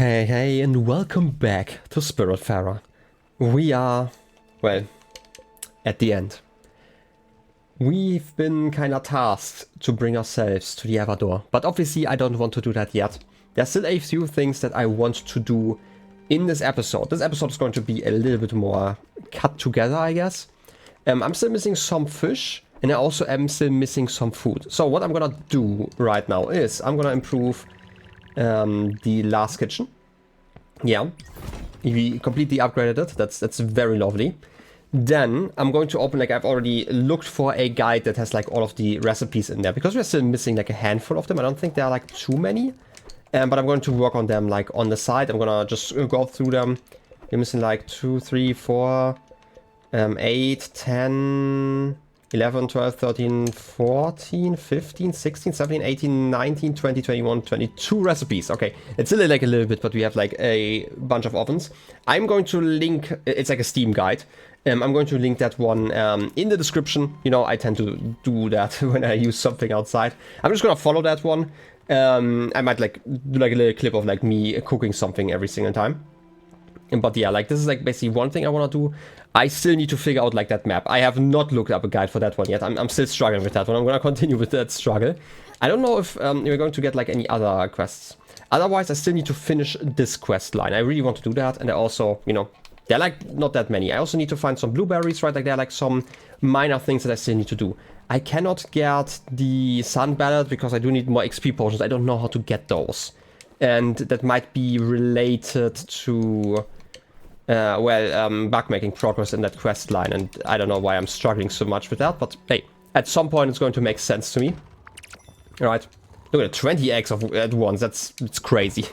Hey, and welcome back to Spiritfarer. We are, well, at the end. We've been kinda tasked to bring ourselves to the Everdor, but obviously I don't want to do that yet. There's still a few things that I want to do in this episode. This episode is going to be a little bit more cut together, I guess. I'm still missing some fish, and I also am still missing some food. So what I'm gonna do right now is I'm gonna improve the last kitchen. Yeah, we completely upgraded it. That's very lovely. Then I'm going to open, like, I've already looked for a guide that has like all of the recipes in there, because we're still missing like a handful of them. I don't think there are like too many, but I'm going to work on them like on the side. I'm gonna just go through them. We're missing like 2, 3, 4, 8, 10, 11, 12, 13, 14, 15, 16, 17, 18, 19, 20, 21, 22 recipes. Okay, it's still like a little bit, but we have like a bunch of ovens. I'm going to link, it's like a Steam guide. I'm going to link that one in the description. You know, I tend to do that when I use something outside. I'm just gonna follow that one. I might like do like a little clip of like me cooking something every single time. But yeah, like this is like basically one thing I want to do. I still need to figure out like that map. I have not looked up a guide for that one yet. I'm still struggling with that one. I'm gonna continue with that struggle. I don't know if we're going to get like any other quests. Otherwise, I still need to finish this quest line. I really want to do that. And I also, you know, they're like not that many. I also need to find some blueberries, right? Like there are like some minor things that I still need to do. I cannot get the sun ballad because I do need more XP potions. I don't know how to get those. And that might be related to bug making progress in that quest line, and I don't know why I'm struggling so much with that, but hey, at some point it's going to make sense to me. Alright, look at 20 eggs at once, it's crazy.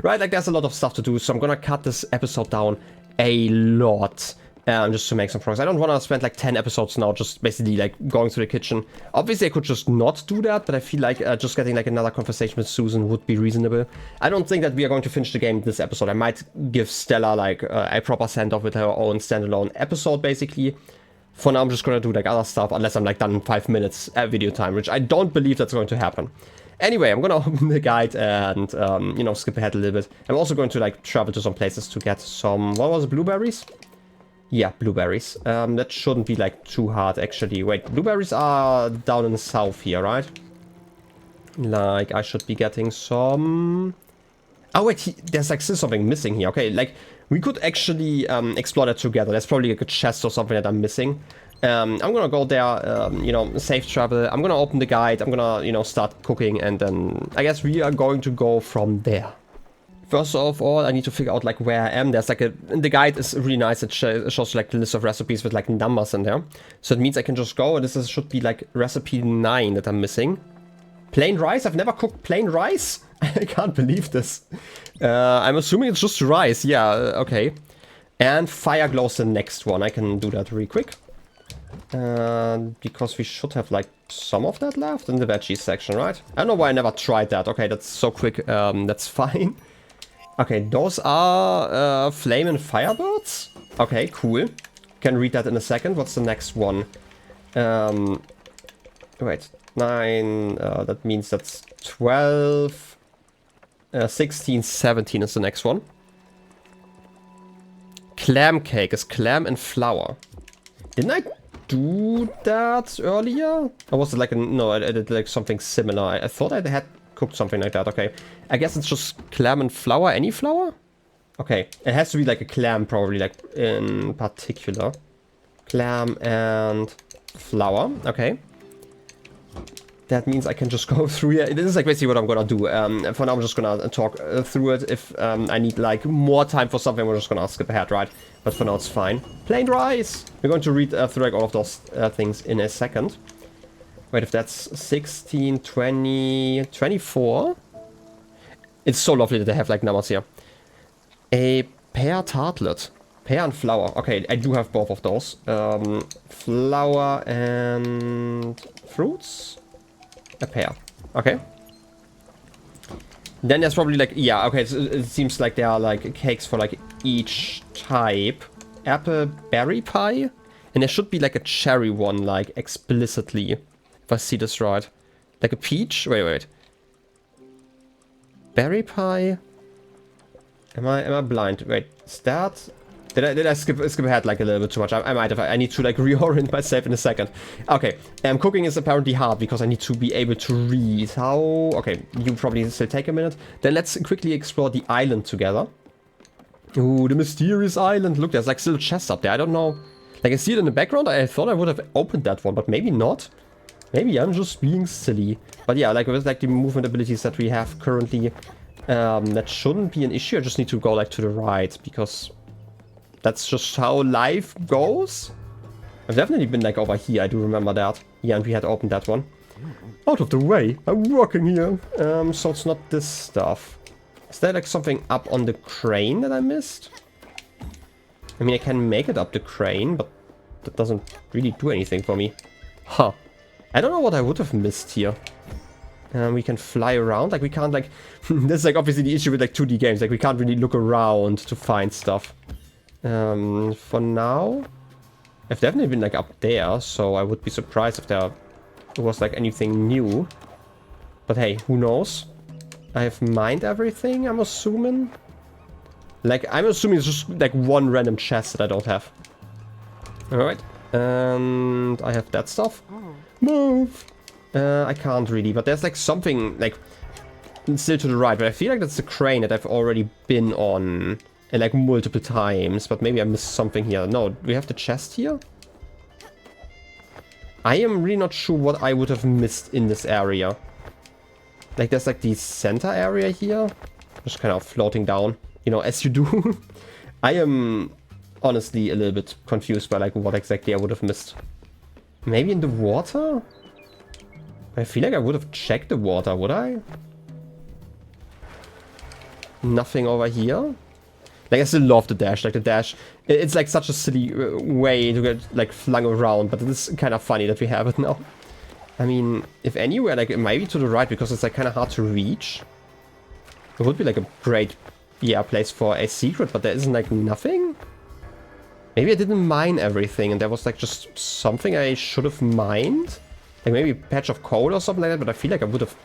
Right, like there's a lot of stuff to do, so I'm gonna cut this episode down a lot. Just to make some progress. I don't want to spend like 10 episodes now just basically like going through the kitchen. Obviously I could just not do that, but I feel like just getting like another conversation with Susan would be reasonable. I don't think that we are going to finish the game this episode. I might give Stella like a proper send-off with her own standalone episode basically. For now I'm just going to do like other stuff unless I'm like done in 5 minutes video time, which I don't believe that's going to happen. Anyway, I'm gonna open the guide and, you know, skip ahead a little bit. I'm also going to like travel to some places to get some, what was it, blueberries? Yeah, blueberries. That shouldn't be like too hard actually. Wait, blueberries are down in the south here, right? Like I should be getting some... Oh wait, there's like still something missing here. Okay, like we could actually explore that together. There's probably like a chest or something that I'm missing. I'm gonna go there, you know, safe travel. I'm gonna open the guide. I'm gonna, you know, start cooking, and then I guess we are going to go from there. First of all, I need to figure out like where I am. There's like the guide is really nice. It shows like the list of recipes with like numbers in there. So it means I can just go, and should be like recipe 9 that I'm missing. Plain rice? I've never cooked plain rice? I can't believe this. I'm assuming it's just rice. Yeah, okay. And fire glow's the next one. I can do that really quick. Because we should have like some of that left in the veggies section, right? I don't know why I never tried that. Okay, that's so quick. That's fine. Okay, those are flame and firebirds. Okay, cool. Can read that in a second. What's the next one? Wait, 9. That means that's 12. 16, 17 is the next one. Clam cake is clam and flour. Didn't I do that earlier? Or was it like no, I did like something similar. I thought I had cooked something like that. Okay, I guess it's just clam and flour. Any flour? Okay, it has to be like a clam probably, like in particular. Clam and flour. Okay, that means I can just go through here. This is like basically what I'm gonna do. For now I'm just gonna talk through it. If I need like more time for something, we're just gonna skip ahead, right? But for now it's fine. Plain rice! We're going to read through like all of those things in a second. Wait, if that's 16, 20, 24... It's so lovely that they have like numbers here. A pear tartlet. Pear and flour. Okay, I do have both of those. Flour and fruits? A pear. Okay. Then there's probably like... Yeah, okay, it seems like there are like cakes for like each type. Apple berry pie? And there should be like a cherry one, like explicitly. If I see this right. Like a peach? Wait. Berry pie? Am I blind? Wait, is that... Did I skip ahead like a little bit too much? I might have. I need to like reorient myself in a second. Okay, cooking is apparently hard because I need to be able to read. How? Okay, you probably still take a minute. Then let's quickly explore the island together. Ooh, the mysterious island. Look, there's like still a chest up there. I don't know. Like I see it in the background. I thought I would have opened that one, but maybe not. Maybe I'm just being silly. But yeah, like with like the movement abilities that we have currently, that shouldn't be an issue. I just need to go like to the right because that's just how life goes. I've definitely been like over here. I do remember that. Yeah, and we had opened that one. Out of the way. I'm walking here. So it's not this stuff. Is there like something up on the crane that I missed? I mean, I can make it up the crane, but that doesn't really do anything for me. Huh. I don't know what I would have missed here. We can fly around. Like, we can't, like... This is, like, obviously the issue with, like, 2D games. Like, we can't really look around to find stuff. For now... I've definitely been, like, up there, so I would be surprised if there was, like, anything new. But hey, who knows? I have mined everything, I'm assuming. Like, I'm assuming it's just, like, one random chest that I don't have. Alright. And I have that stuff. Move! I can't really, but there's like something like still to the right, but I feel like that's the crane that I've already been on like multiple times, but maybe I missed something here. No, we have the chest here? I am really not sure what I would have missed in this area. Like there's like the center area here, just kind of floating down, you know, as you do. I am honestly a little bit confused by like what exactly I would have missed. Maybe in the water? I feel like I would have checked the water, would I? Nothing over here? Like, I still love the dash. Like, the dash... It's like such a silly way to get, like, flung around. But it's kind of funny that we have it now. I mean, if anywhere, like, it might be to the right because it's, like, kind of hard to reach. It would be, like, a great, yeah, place for a secret. But there isn't, like, nothing? Maybe I didn't mine everything. And there was, like, just something I should have mined? Like maybe a patch of coal or something like that, but I feel like I would have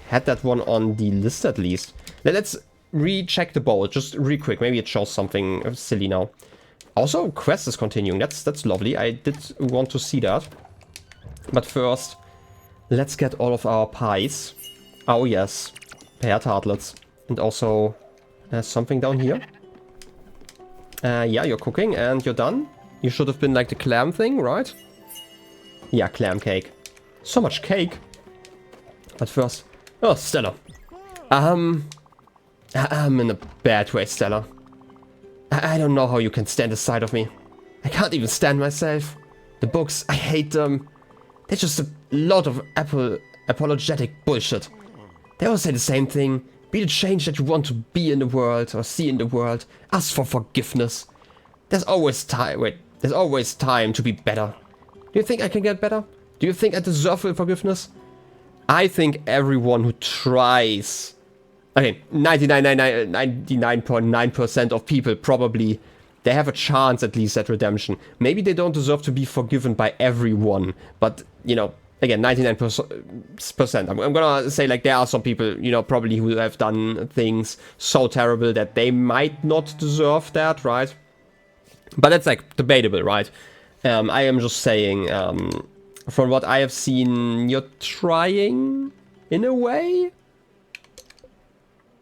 had that one on the list at least. Now let's recheck the bowl, just real quick. Maybe it shows something silly now. Also, quest is continuing. That's lovely. I did want to see that. But first, let's get all of our pies. Oh yes, pear tartlets. And also, something down here. Yeah, you're cooking and you're done. You should have been like the clam thing, right? Yeah, clam cake. So much cake. But first... Oh, Stella. I'm in a bad way, Stella. I don't know how you can stand the sight of me. I can't even stand myself. The books, I hate them. They're just a lot of apologetic bullshit. They all say the same thing. Be the change that you want to be in the world or see in the world. Ask for forgiveness. There's always time. Wait, there's always time to be better. Do you think I can get better? Do you think I deserve forgiveness? I think everyone who tries... Okay, 99.9% of people probably... They have a chance at least at redemption. Maybe they don't deserve to be forgiven by everyone. But, you know, again, 99%. I'm gonna say, like, there are some people, you know, probably who have done things so terrible that they might not deserve that, right? But that's, like, debatable, right? I am just saying, from what I have seen, you're trying, in a way?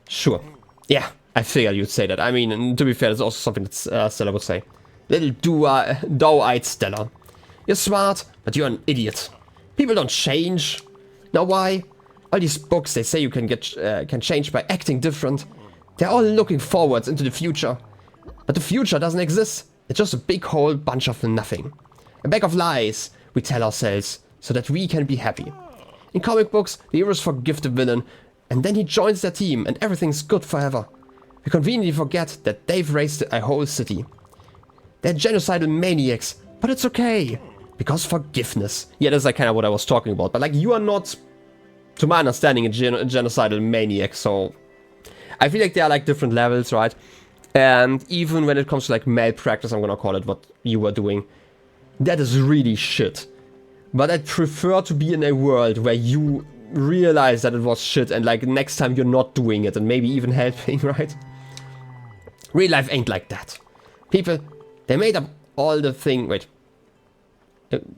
Sure. Yeah, I figured you'd say that. I mean, to be fair, that's also something that Stella would say. Little doe-eyed Stella. You're smart, but you're an idiot. People don't change. Know why? All these books, they say you can change by acting different. They're all looking forwards into the future. But the future doesn't exist. It's just a big whole bunch of nothing. A bag of lies we tell ourselves so that we can be happy. In comic books, the heroes forgive the villain, and then he joins their team and everything's good forever. We conveniently forget that they've raised a whole city. They're genocidal maniacs, but it's okay. Because forgiveness. Yeah, that's like kind of what I was talking about. But like, you are not, to my understanding, a genocidal maniac, so... I feel like there are like different levels, right? And even when it comes to like malpractice, I'm gonna call it what you were doing, that is really shit. But I'd prefer to be in a world where you realize that it was shit and like next time you're not doing it and maybe even helping, right? Real life ain't like that. People, they made up all the thing. Wait.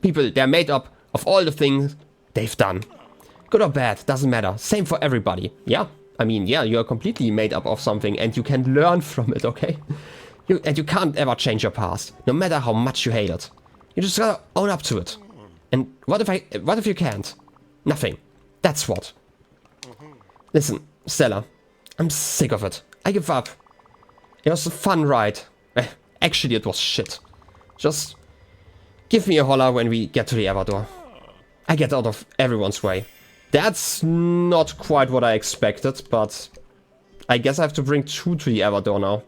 People, they're made up of all the things they've done. Good or bad, doesn't matter. Same for everybody. Yeah. I mean, yeah, you're completely made up of something and you can learn from it, okay? And you can't ever change your past, no matter how much you hate it. You just gotta own up to it. And what if you can't? Nothing. That's what. Listen, Stella, I'm sick of it. I give up. It was a fun ride. Actually, it was shit. Just give me a holler when we get to the Everdor. I get out of everyone's way. That's not quite what I expected, but I guess I have to bring 2 to the Everdor now.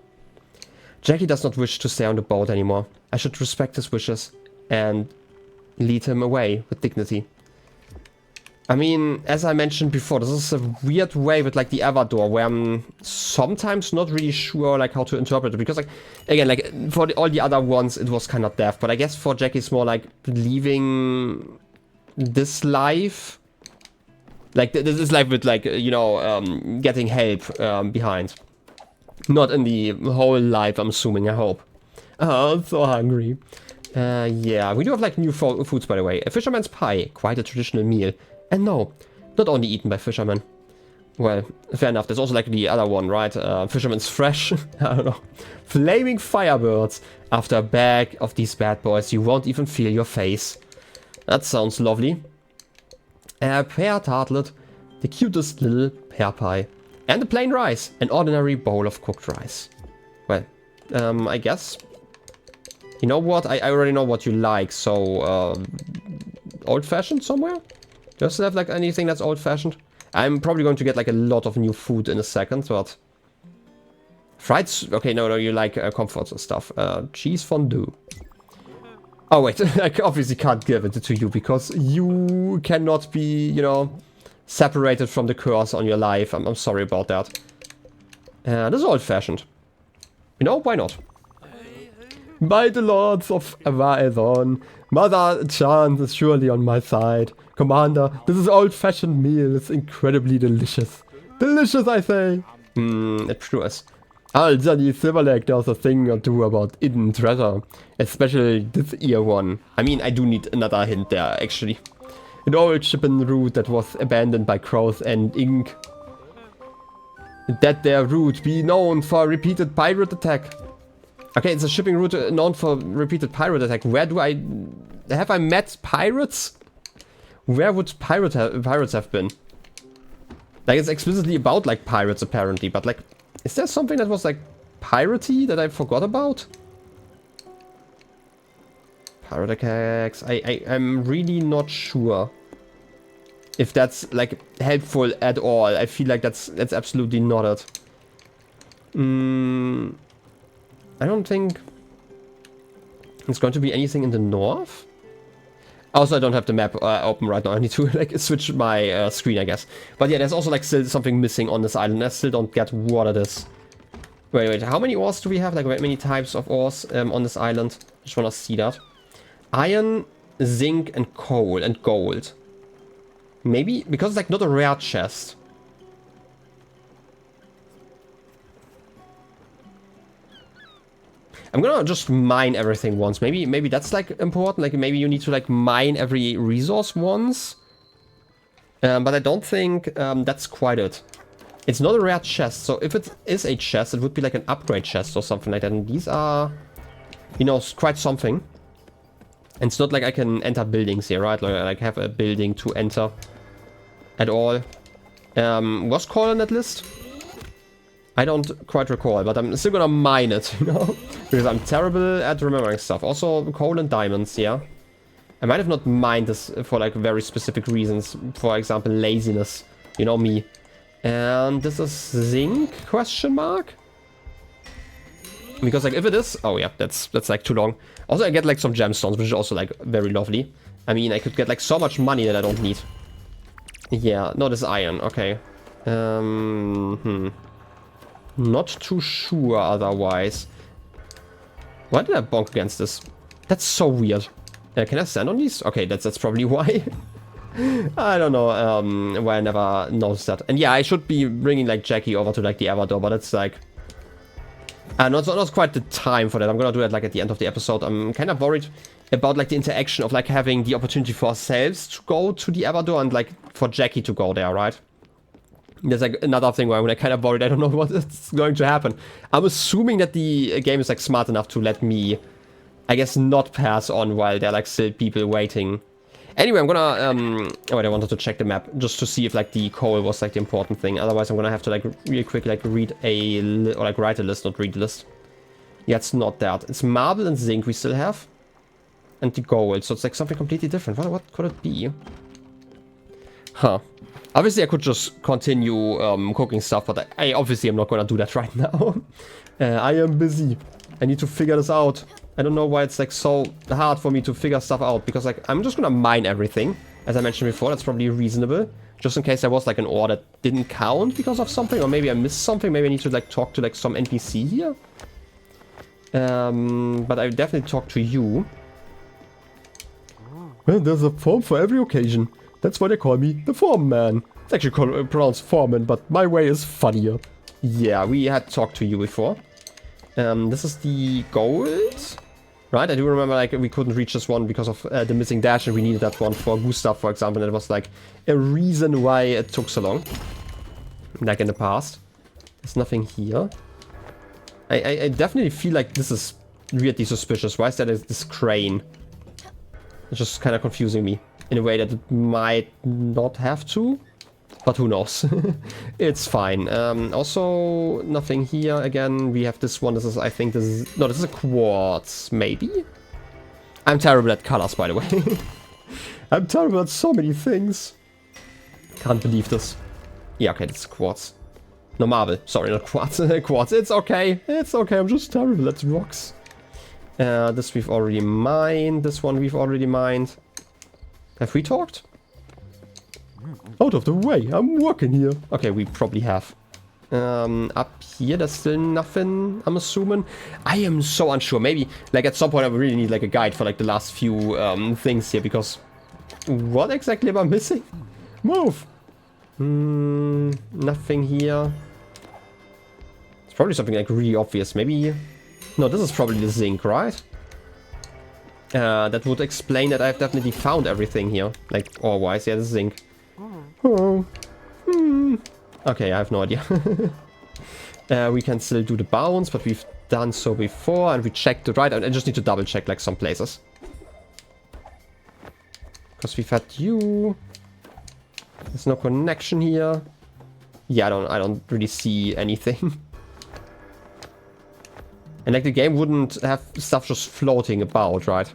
Jackie does not wish to stay on the boat anymore. I should respect his wishes and lead him away with dignity. I mean, as I mentioned before, this is a weird way with like the Everdor, where I'm sometimes not really sure like how to interpret it, because like, again, like for all the other ones it was kind of death, but I guess for Jackie it's more like leaving this life, like this life with like, you know, getting help behind. Not in the whole life, I'm assuming, I hope. Oh, I'm so hungry. Yeah, we do have like new foods, by the way. A fisherman's pie, quite a traditional meal. And no, not only eaten by fishermen. Well, fair enough, there's also like the other one, right? Fisherman's fresh, I don't know. Flaming firebirds. After a bag of these bad boys, you won't even feel your face. That sounds lovely. A pear tartlet, the cutest little pear pie. And a plain rice, an ordinary bowl of cooked rice. Well, I guess. You know what? I already know what you like, so old-fashioned somewhere? Does it have like anything that's old-fashioned? I'm probably going to get like a lot of new food in a second, but fried. Okay, no, you like comforts and stuff. Cheese fondue. Oh wait, I obviously can't give it to you because you cannot be, you know, separated from the curse on your life. I'm sorry about that. This is old-fashioned. You know, why not? By the lords of Avaezon, Mother Chance is surely on my side. Commander, this is old-fashioned meal. It's incredibly delicious. Delicious, I say. It sure is. I'll tell you, Silverleg does a thing or two about hidden treasure. Especially this ear one. I mean, I do need another hint there, actually. An old shipping route that was abandoned by crows and ink. That their route be known for repeated pirate attack. Okay, it's a shipping route known for repeated pirate attack. Where do I... Have I met pirates? Where would pirates have been? Like, it's explicitly about, like, pirates, apparently. But, like, is there something that was, like, piratey that I forgot about? Pirate attacks. I'm really not sure if that's, like, helpful at all. I feel like that's absolutely not it. I don't think it's going to be anything in the north. Also, I don't have the map open right now. I need to like switch my screen, I guess. But yeah, there's also like still something missing on this island. I still don't get what it is. Wait, how many ores do we have? Like, how many types of ores on this island? I just want to see that. Iron, zinc, and coal, and gold. Maybe because it's like not a rare chest. I'm gonna just mine everything once. Maybe that's like important. Like maybe you need to like mine every resource once. But I don't think that's quite it. It's not a rare chest. So if it is a chest, it would be like an upgrade chest or something like that. And these are, you know, quite something. And it's not like I can enter buildings here, right? Like have a building to enter at all. Was coal on that list? I don't quite recall, but I'm still gonna mine it, you know? Because I'm terrible at remembering stuff. Also, coal and diamonds, yeah. I might have not mined this for like very specific reasons. For example, laziness. You know me. And this is zinc, question mark? Because like if it is... Oh yeah, that's like too long. Also, I get like some gemstones, which is also like very lovely. I mean, I could get like so much money that I don't need. Yeah, no, this is iron, okay. Not too sure otherwise. Why did I bonk against this? That's so weird. Can I stand on these? Okay, that's probably why. I don't know why I never noticed that. And yeah, I should be bringing like Jackie over to like the Everdor, but it's like Not quite the time for that. I'm gonna do that like at the end of the episode. I'm kind of worried about like the interaction of like having the opportunity for ourselves to go to the Everdor and like for Jackie to go there, right? There's like another thing where I'm kind of worried. I don't know what is going to happen. I'm assuming that the game is like smart enough to let me, I guess, not pass on while there are like still people waiting. Anyway, I'm gonna, oh wait, I wanted to check the map just to see if like the coal was like the important thing. Otherwise, I'm gonna have to like really quick like read or like write a list, not read the list. Yeah, it's not that. It's marble and zinc we still have. And the gold, so it's like something completely different. What could it be? Huh. Obviously, I could just continue cooking stuff, but I obviously am not gonna do that right now. I am busy. I need to figure this out. I don't know why it's like so hard for me to figure stuff out, because like I'm just gonna mine everything. As I mentioned before, that's probably reasonable. Just in case there was like an ore that didn't count because of something, or maybe I missed something. Maybe I need to like talk to like some NPC here. But I definitely talk to you. Well, there's a form for every occasion. That's why they call me the Form Man. It's actually pronounced Foreman, but my way is funnier. Yeah, we had talked to you before. This is the gold. Right, I do remember like we couldn't reach this one because of the missing dash, and we needed that one for Gustav, for example, and it was like a reason why it took so long. Like in the past. There's nothing here. I definitely feel like this is weirdly suspicious. Why is there this crane? It's just kind of confusing me in a way that it might not have to, but who knows. It's fine. Also, nothing here. Again, we have this one. This is, I think this is, no, this is a quartz, maybe? I'm terrible at colors, by the way. I'm terrible at so many things. Can't believe this. Yeah, okay, this is quartz. No, marble. Sorry, not quartz. Quartz. It's okay. It's okay. I'm just terrible at rocks. This we've already mined. This one we've already mined. Have we talked? Out of the way. I'm working here. Okay, we probably have. Up here, there's still nothing, I'm assuming. I am so unsure. Maybe, like, at some point I would really need, like, a guide for, like, the last few things here, because... What exactly am I missing? Move! Nothing here. It's probably something, like, really obvious. Maybe... No, this is probably the zinc, right? That would explain that I've definitely found everything here. Like, ore-wise. Yeah, the zinc. Oh. Okay, I have no idea. We can still do the bounce, but we've done so before, and we checked it right. I just need to double check like some places. Because we've had you. There's no connection here. Yeah, I don't really see anything. And like the game wouldn't have stuff just floating about, right?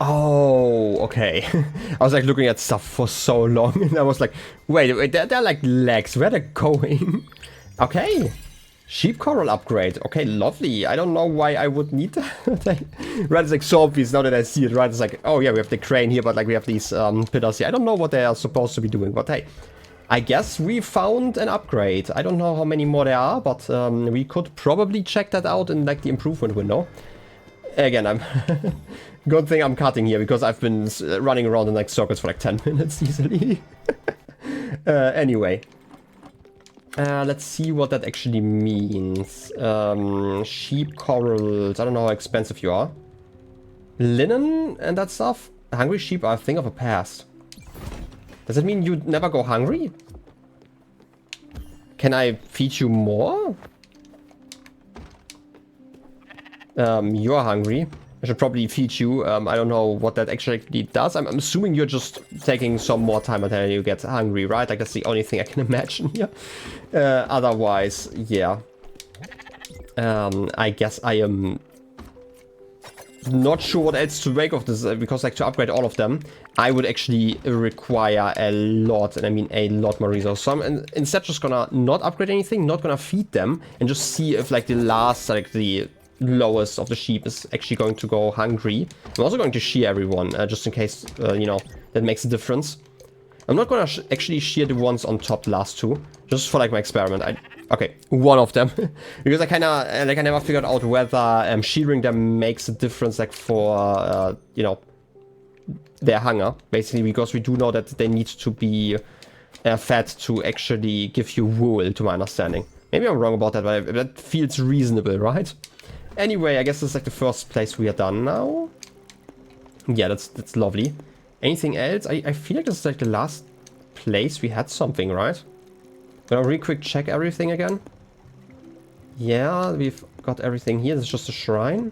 Oh, okay. I was like looking at stuff for so long and I was like, wait, they're like legs. Where they're going? Okay. Sheep coral upgrade. Okay, lovely. I don't know why I would need that. Right, it's like so obvious now that I see it, right? It's like, oh yeah, we have the crane here, but like we have these pillars here. I don't know what they are supposed to be doing, but hey. I guess we found an upgrade. I don't know how many more there are, but we could probably check that out in like the improvement window. Again, I'm... Good thing I'm cutting here, because I've been running around in like circles for like 10 minutes easily. Anyway. Let's see what that actually means. Sheep corals. I don't know how expensive you are. Linen and that stuff? Hungry sheep are a thing of the past. Does it mean you never go hungry? Can I feed you more? You're hungry. I should probably feed you. I don't know what that actually does. I'm assuming you're just taking some more time until you get hungry, right? Like, that's the only thing I can imagine here. Otherwise, yeah. I guess I am not sure what else to make of this, because, like, to upgrade all of them, I would actually require a lot, and I mean a lot more resources. So I'm instead just gonna not upgrade anything, not gonna feed them, and just see if, like, the last, like, the lowest of the sheep is actually going to go hungry. I'm also going to shear everyone, just in case, you know, that makes a difference. I'm not going to actually shear the ones on top, the last two, just for like my experiment. Okay, one of them. Because I kind of, like, I never figured out whether shielding them makes a difference, like, for, you know, their hunger. Basically, because we do know that they need to be fed to actually give you wool, to my understanding. Maybe I'm wrong about that, but that feels reasonable, right? Anyway, I guess this is, like, the first place we are done now. Yeah, that's lovely. Anything else? I feel like this is, like, the last place we had something, right? Gonna really quick check everything again. Yeah, we've got everything here. This is just a shrine.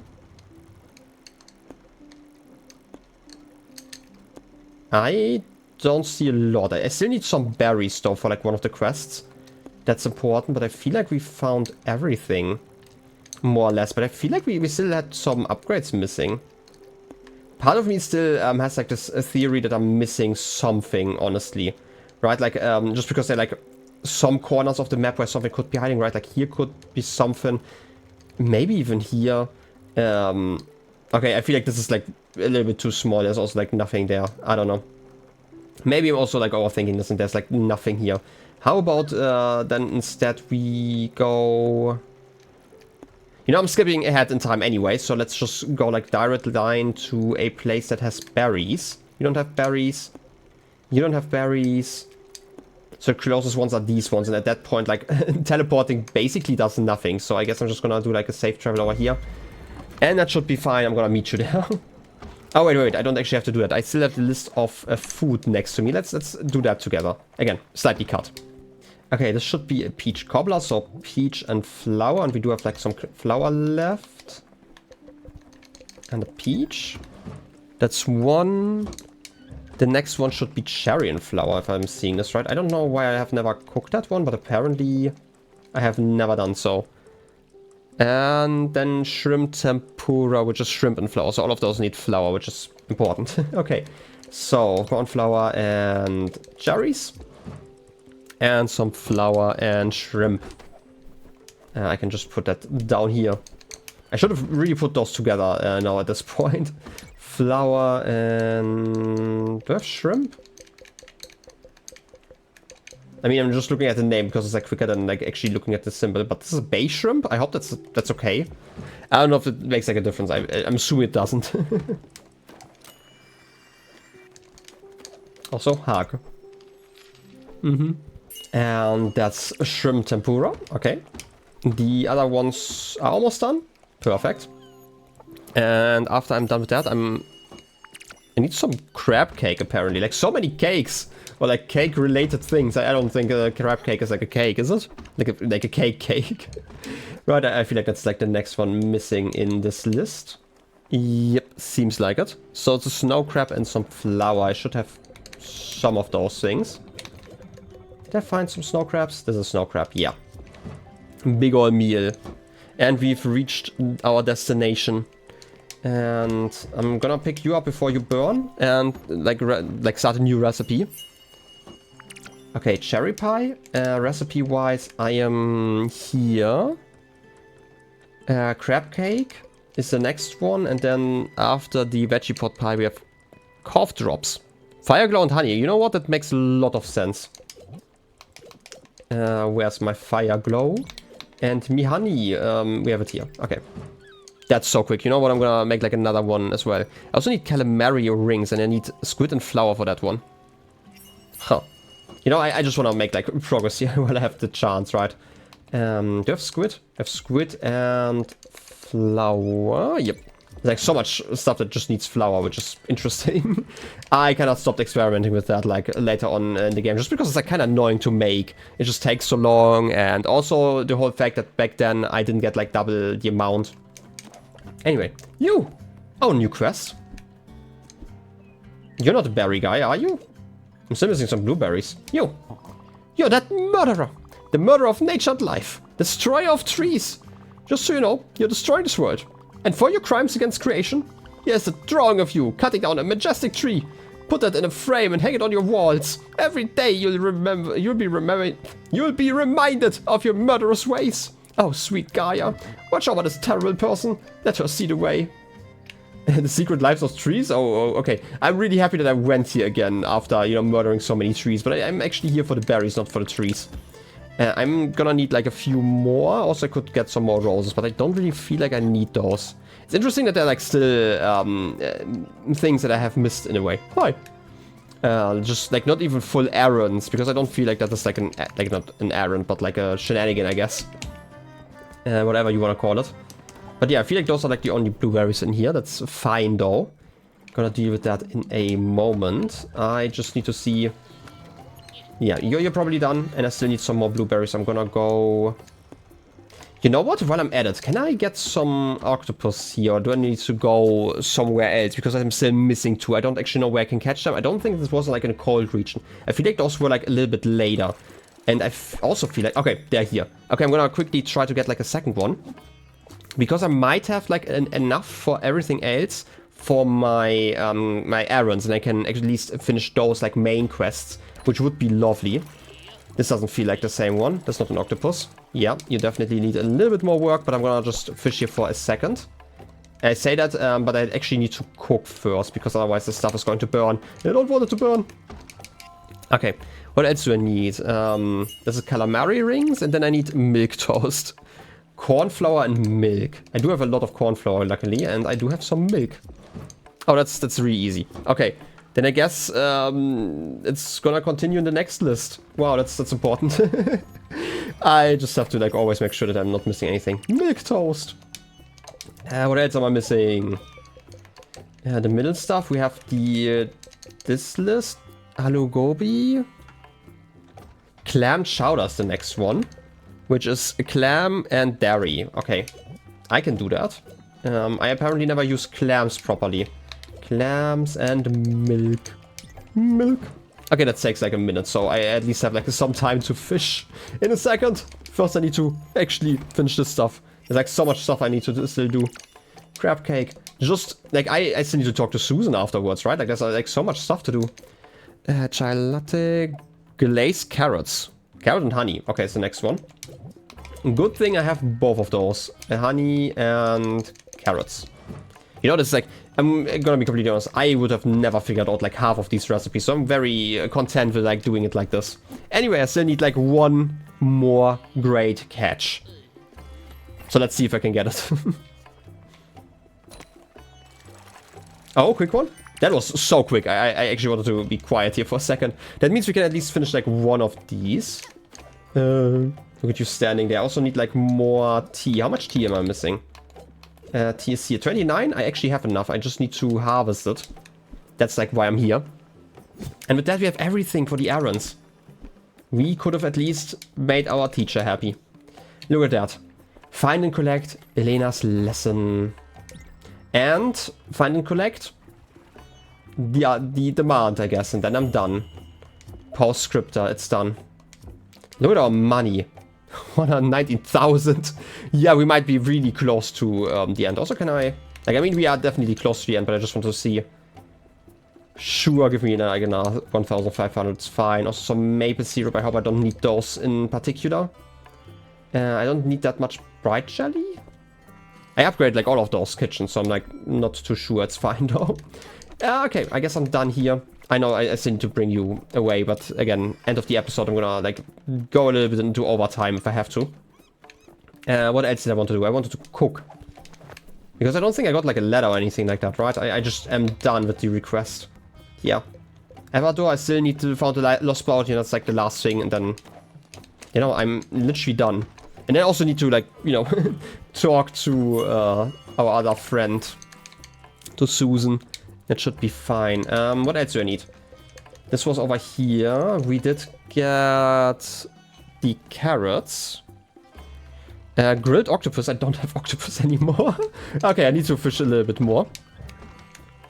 I don't see a lot. I still need some berries though for like one of the quests. That's important, but I feel like we found everything. More or less, but I feel like we still had some upgrades missing. Part of me still has like this theory that I'm missing something, honestly. Right, like just because they're like some corners of the map where something could be hiding, right? Like here could be something, maybe even here. Okay, I feel like this is like a little bit too small. There's also like nothing there. I don't know. Maybe I'm also like overthinking this and there's like nothing here. How about then instead we go... You know, I'm skipping ahead in time anyway, so let's just go like direct line to a place that has berries. You don't have berries. You don't have berries. So the closest ones are these ones, and at that point, like, teleporting basically does nothing. So I guess I'm just gonna do, like, a safe travel over here. And that should be fine. I'm gonna meet you there. Oh, wait. I don't actually have to do that. I still have the list of food next to me. Let's do that together. Again, slightly cut. Okay, this should be a peach cobbler. So peach and flour. And we do have, like, some flour left. And a peach. That's one... The next one should be cherry and flour, if I'm seeing this right. I don't know why I have never cooked that one, but apparently I have never done so. And then shrimp tempura, which is shrimp and flour. So all of those need flour, which is important. Okay, so corn flour and cherries. And some flour and shrimp. I can just put that down here. I should have really put those together now at this point. Flour and... Do I have shrimp? I mean, I'm just looking at the name because it's like quicker than like actually looking at the symbol. But this is a bay shrimp. I hope that's okay. I don't know if it makes like a difference. I'm assuming it doesn't. Also, hag. And that's shrimp tempura. Okay. The other ones are almost done. Perfect. And after I'm done with that, I need some crab cake, apparently. Like, so many cakes. Or, like, cake-related things. I don't think a crab cake is like a cake, is it? Like a cake. Right, I feel like that's, like, the next one missing in this list. Yep, seems like it. So, it's a snow crab and some flour. I should have some of those things. Did I find some snow crabs? This is a snow crab, yeah. Big ol' meal. And we've reached our destination. And I'm gonna pick you up before you burn and like start a new recipe. Okay, cherry pie. Recipe wise, I am here. Crab cake is the next one, and then after the veggie pot pie we have cough drops. Fire glow and honey. You know what? That makes a lot of sense. Where's my fire glow? And me honey. We have it here. Okay. That's so quick. You know what? I'm gonna make like another one as well. I also need calamari rings and I need squid and flour for that one. Huh. You know, I just want to make like progress here while I have the chance, right? Do I have squid? I have squid and flour. Yep. There's like so much stuff that just needs flour, which is interesting. I kind of stopped experimenting with that like later on in the game, just because it's like kind of annoying to make. It just takes so long, and also the whole fact that back then I didn't get like double the amount. Anyway, you! Oh, new quest. You're not a berry guy, are you? I'm still missing some blueberries. You! You're that murderer! The murderer of nature and life. Destroyer of trees! Just so you know, you're destroying this world. And for your crimes against creation, here's a drawing of you cutting down a majestic tree. Put that in a frame and hang it on your walls. Every day you'll be reminded of your murderous ways. Oh, sweet Gaia, watch over this terrible person. Let her see the way. The secret lives of trees? Oh, okay. I'm really happy that I went here again after, you know, murdering so many trees. But I'm actually here for the berries, not for the trees. I'm gonna need like a few more. Also, I could get some more roses, but I don't really feel like I need those. It's interesting that they're like still things that I have missed in a way. Why? Just like not even full errands, because I don't feel like that is like not an errand, but like a shenanigan, I guess. Whatever you want to call it. But yeah, I feel like those are like the only blueberries in here. That's fine though. Gonna deal with that in a moment. I just need to see. Yeah, you're probably done, and I still need some more blueberries. I'm gonna go. You know what? While I'm at it, can I get some octopus here, or do I need to go somewhere else? Because I'm still missing two. I don't actually know where I can catch them. I don't think this was like in a cold region. I feel like those were like a little bit later. And I also feel like... Okay, they're here. Okay, I'm gonna quickly try to get like a second one. Because I might have like enough for everything else for my my errands. And I can at least finish those like main quests, which would be lovely. This doesn't feel like the same one. That's not an octopus. Yeah, you definitely need a little bit more work, but I'm gonna just fish here for a second. I say that, but I actually need to cook first, because otherwise the stuff is going to burn. I don't want it to burn. Okay, what else do I need? This is calamari rings, and then I need milk toast. Corn flour and milk. I do have a lot of corn flour, luckily, and I do have some milk. Oh, that's really easy. Okay. Then I guess it's gonna continue in the next list. Wow, that's important. I just have to like always make sure that I'm not missing anything. Milk toast. What else am I missing? The middle stuff. We have the this list. Aloo gobi. Clam chowder's the next one, which is clam and dairy. Okay, I can do that. I apparently never use clams properly. Clams and milk. Milk. Okay, that takes like a minute, so I at least have like some time to fish in a second. First I need to actually finish this stuff. There's like so much stuff I need to still do. Crab cake. Just like I still need to talk to Susan afterwards, right? Like there's like so much stuff to do. Chai latte. Glazed carrots. Carrot and honey. Okay, it's the next one. Good thing I have both of those. Honey and carrots. You know, this is like, I'm gonna be completely honest, I would have never figured out like half of these recipes, so I'm very content with like doing it like this. Anyway, I still need like one more great catch. So let's see if I can get it. Oh, quick one? That was so quick. I actually wanted to be quiet here for a second. That means we can at least finish like one of these. Look at you standing there. I also need like more tea. How much tea am I missing? Tea is here. 29? I actually have enough. I just need to harvest it. That's like why I'm here. And with that we have everything for the errands. We could have at least made our teacher happy. Look at that. Find and collect Elena's lesson. And find and collect the demand, I guess. And then I'm done. Postscripta, it's done. Look at our money. 119,000. Yeah, we might be really close to the end. Also, can I... Like, I mean, we are definitely close to the end, but I just want to see... Sure, give me like another 1,500. It's fine. Also, some maple syrup. I hope I don't need those in particular. I don't need that much bright jelly. I upgrade like all of those kitchens, so I'm like not too sure. It's fine though. Okay, I guess I'm done here. I know I still need to bring you away, but again, end of the episode, I'm gonna like go a little bit into overtime if I have to. What else did I want to do? I wanted to cook. Because I don't think I got like a letter or anything like that, right? I just am done with the request. Yeah. Everdor, I still need to find the lost bounty, and that's like the last thing, and then, you know, I'm literally done. And I also need to like, you know, talk to our other friend, to Susan. That should be fine. What else do I need? This was over here. We did get the carrots. Grilled octopus. I don't have octopus anymore. Okay, I need to fish a little bit more.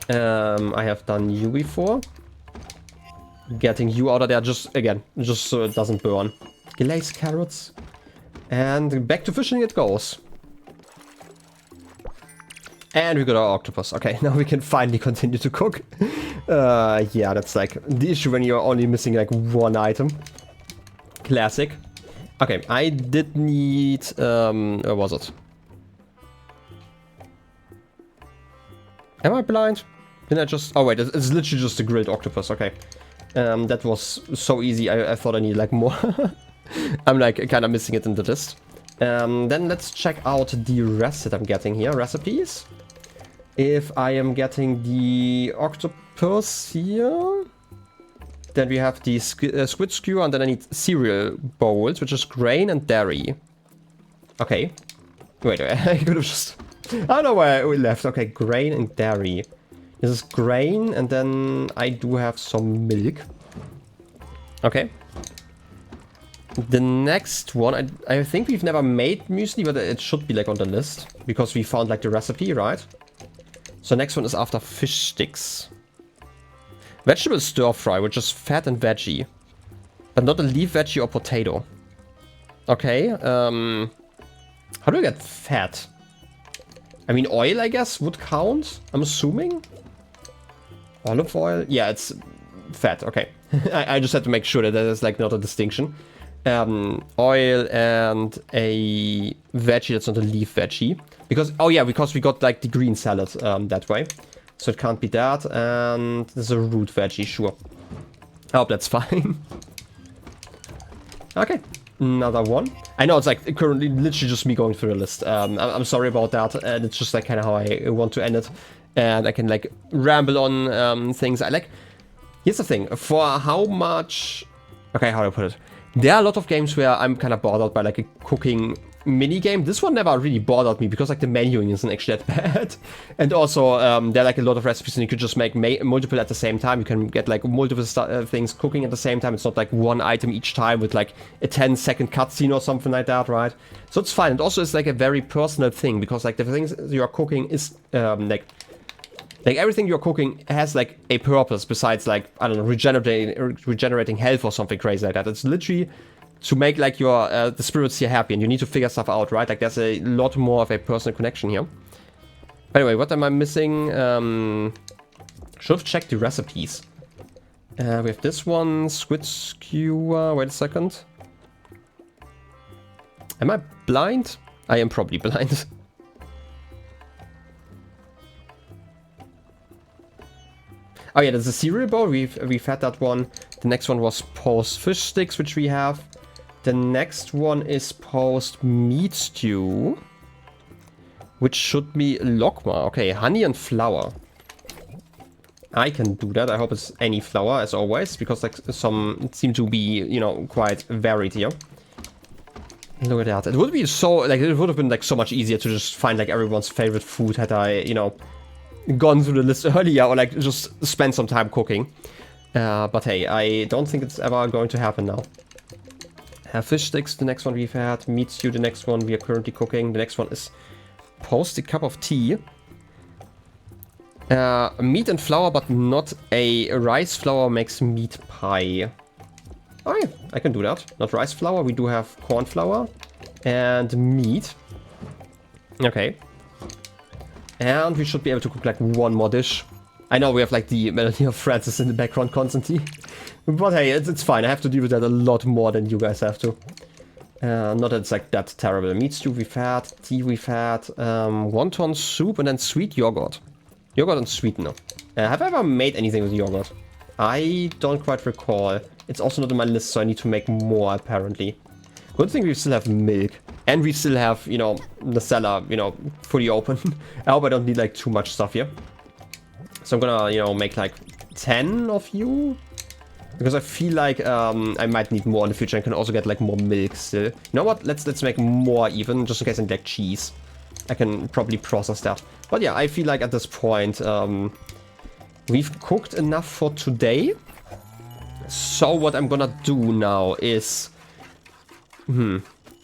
I have done you before. Getting you out of there just so it doesn't burn. Glazed carrots. And back to fishing it goes. And we got our octopus. Okay, now we can finally continue to cook. Yeah, that's like the issue when you're only missing like one item. Classic. Okay, I did need... where was it? Am I blind? Didn't I just... Oh wait, it's literally just a grilled octopus. Okay. That was so easy. I thought I needed like more. I'm like kind of missing it in the list. Then let's check out the rest that I'm getting here. Recipes. If I am getting the octopus here, then we have the squid skewer, and then I need cereal bowls, which is grain and dairy. Okay. Wait, I could have just... I don't know where we left. Okay, grain and dairy. This is grain, and then I do have some milk. Okay. The next one, I think we've never made muesli, but it should be like on the list, because we found like the recipe, right? So next one is after fish sticks. Vegetable stir fry, which is fat and veggie. But not a leaf veggie or potato. Okay, how do I get fat? I mean, oil, I guess, would count, I'm assuming. Olive oil? Yeah, it's fat, okay. I just had to make sure that there's like not a distinction. Oil and a veggie that's not a leaf veggie. Because, oh yeah, because we got like the green salad that way. So it can't be that. And there's a root veggie, sure. I hope that's fine. Okay, another one. I know it's like currently literally just me going through the list. I'm sorry about that. And it's just like kind of how I want to end it. And I can like ramble on things. I like... Here's the thing. For how much... Okay, how do I put it? There are a lot of games where I'm kind of bothered by like a cooking mini game. This one never really bothered me because like the menuing isn't actually that bad. And also there are like a lot of recipes and you could just make multiple at the same time. You can get like multiple things cooking at the same time. It's not like one item each time with like a 10-second cutscene or something like that, right? So it's fine. And also it's like a very personal thing because like the things you are cooking is like everything you're cooking has like a purpose besides like, I don't know, regenerating health or something crazy like that. It's literally to make like your the spirits here happy, and you need to figure stuff out, right? Like there's a lot more of a personal connection here. Anyway, what am I missing? Should have checked the recipes. We have this one, squid skewer. Wait a second. Am I blind? I am probably blind. Oh yeah, there's a cereal bowl. We've had that one. The next one was post fish sticks, which we have. The next one is post meat stew, which should be lokma. Okay, honey and flour. I can do that. I hope it's any flour as always, because like some seem to be, you know, quite varied here. Look at that. It would be so like it would have been like so much easier to just find like everyone's favorite food had I, you know, gone through the list earlier or like just spend some time cooking. But hey, I don't think it's ever going to happen now. Fish sticks, the next one we've had. Meat stew, the next one we are currently cooking. The next one is post a cup of tea. Meat and flour, but not a rice flour makes meat pie. Oh yeah, I can do that. Not rice flour, we do have corn flour and meat. Okay. And we should be able to cook like one more dish. I know we have like the melody of Francis in the background constantly. But hey, it's fine. I have to deal with that a lot more than you guys have to. Not that it's like that terrible. Meat stew we've had, tea we've had, wonton soup, and then sweet yogurt. Yogurt and sweetener. Have I ever made anything with yogurt? I don't quite recall. It's also not on my list, so I need to make more apparently. Good thing we still have milk. And we still have, you know, the cellar, you know, fully open. I hope I don't need like too much stuff here. So I'm gonna, you know, make like 10 of you. Because I feel like I might need more in the future. I can also get like more milk still. You know what? Let's make more even, just in case I need like cheese. I can probably process that. But yeah, I feel like at this point we've cooked enough for today. So what I'm gonna do now is...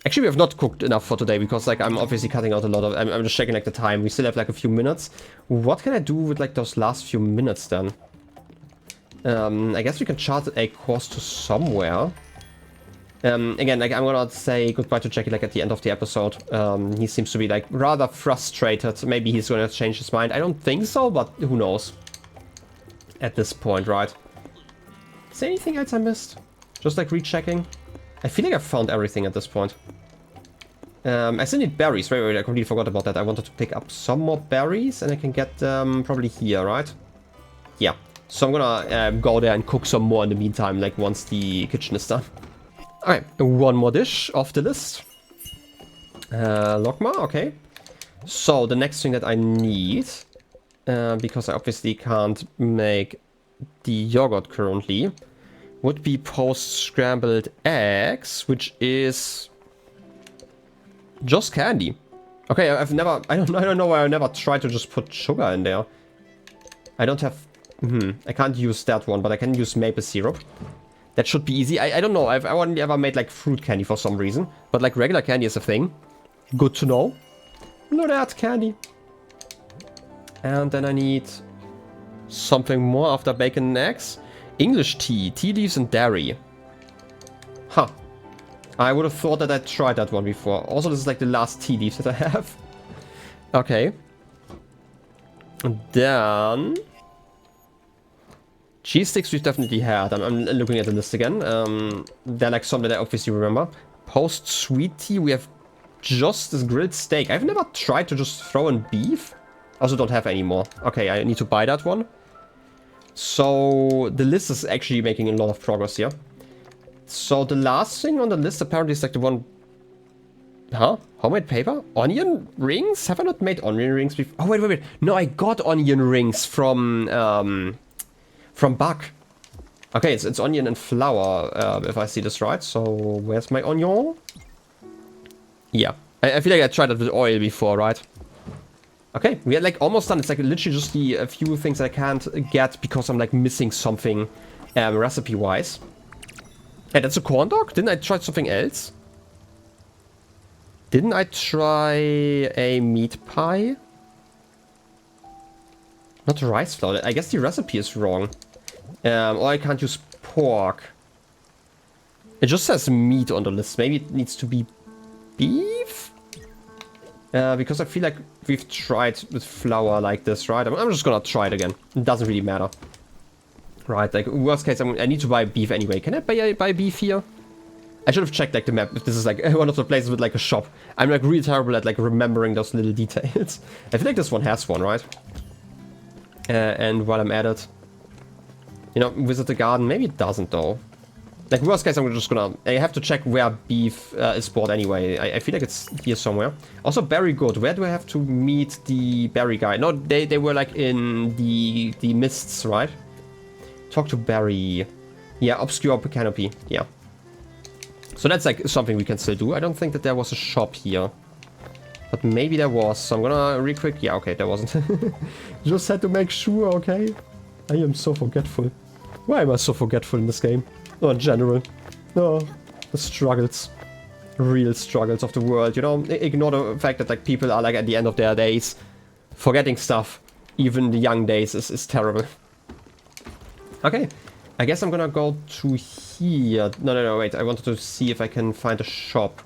Actually, we have not cooked enough for today because, like, I'm obviously cutting out a lot of... I'm just checking, like, the time. We still have, like, a few minutes. What can I do with, like, those last few minutes, then? I guess we can chart a course to somewhere. Again, like, I'm gonna say goodbye to Jackie, like, at the end of the episode. He seems to be, like, rather frustrated. Maybe he's gonna change his mind. I don't think so, but who knows? At this point, right? Is there anything else I missed? Just, like, rechecking? I feel like I found everything at this point. I still need berries. Wait, I completely forgot about that. I wanted to pick up some more berries, and I can get them probably here, right? Yeah. So I'm gonna go there and cook some more in the meantime, like once the kitchen is done. Alright, one more dish off the list. Logma, okay. So, the next thing that I need, because I obviously can't make the yogurt currently, would be post-scrambled eggs, which is just candy. Okay, I don't know why I never tried to just put sugar in there. I don't have, I can't use that one, but I can use maple syrup. That should be easy. I don't know, I've only ever made like fruit candy for some reason, but like regular candy is a thing. Good to know. No, that's candy. And then I need something more after bacon and eggs. English tea, tea leaves and dairy. Huh. I would have thought that I'd tried that one before. Also, this is like the last tea leaves that I have. Okay. And then... cheese sticks we've definitely had. I'm looking at the list again. They're like some that I obviously remember. Post sweet tea, we have just this grilled steak. I've never tried to just throw in beef. Also don't have any more. Okay, I need to buy that one. So the list is actually making a lot of progress here. So the last thing on the list apparently is like the one... Huh? Homemade paper? Onion rings? Have I not made onion rings before? Oh, wait. No, I got onion rings from Buck. Okay, it's onion and flour, if I see this right. So where's my onion? Yeah. I feel like I tried it with oil before, right? Okay, we are like almost done. It's like literally just a few things I can't get because I'm like missing something recipe-wise. Hey, that's a corn dog? Didn't I try something else? Didn't I try a meat pie? Not rice flour. I guess the recipe is wrong. Or I can't use pork. It just says meat on the list. Maybe it needs to be beef? Because I feel like we've tried with flour like this, right? I'm just gonna try it again. It doesn't really matter. Right, like worst case, I need to buy beef anyway. Can I buy beef here? I should have checked like the map if this is like one of the places with like a shop. I'm like really terrible at like remembering those little details. I feel like this one has one, right? And while I'm at it, you know, visit the garden. Maybe it doesn't though. Like worst case, I'm just gonna... I have to check where beef is bought anyway. I feel like it's here somewhere. Also, berry good. Where do I have to meet the berry guy? No, they were like in the mists, right? Talk to Barry. Yeah, obscure canopy. Yeah. So that's like something we can still do. I don't think that there was a shop here. But maybe there was. So I'm gonna real quick. Yeah, okay, there wasn't. Just had to make sure, okay? I am so forgetful. Why am I so forgetful in this game? Or in general. No, the struggles. Real struggles of the world, you know? Ignore the fact that like people are like at the end of their days forgetting stuff. Even the young days is terrible. Okay, I guess I'm gonna go to here. No, wait. I wanted to see if I can find a shop.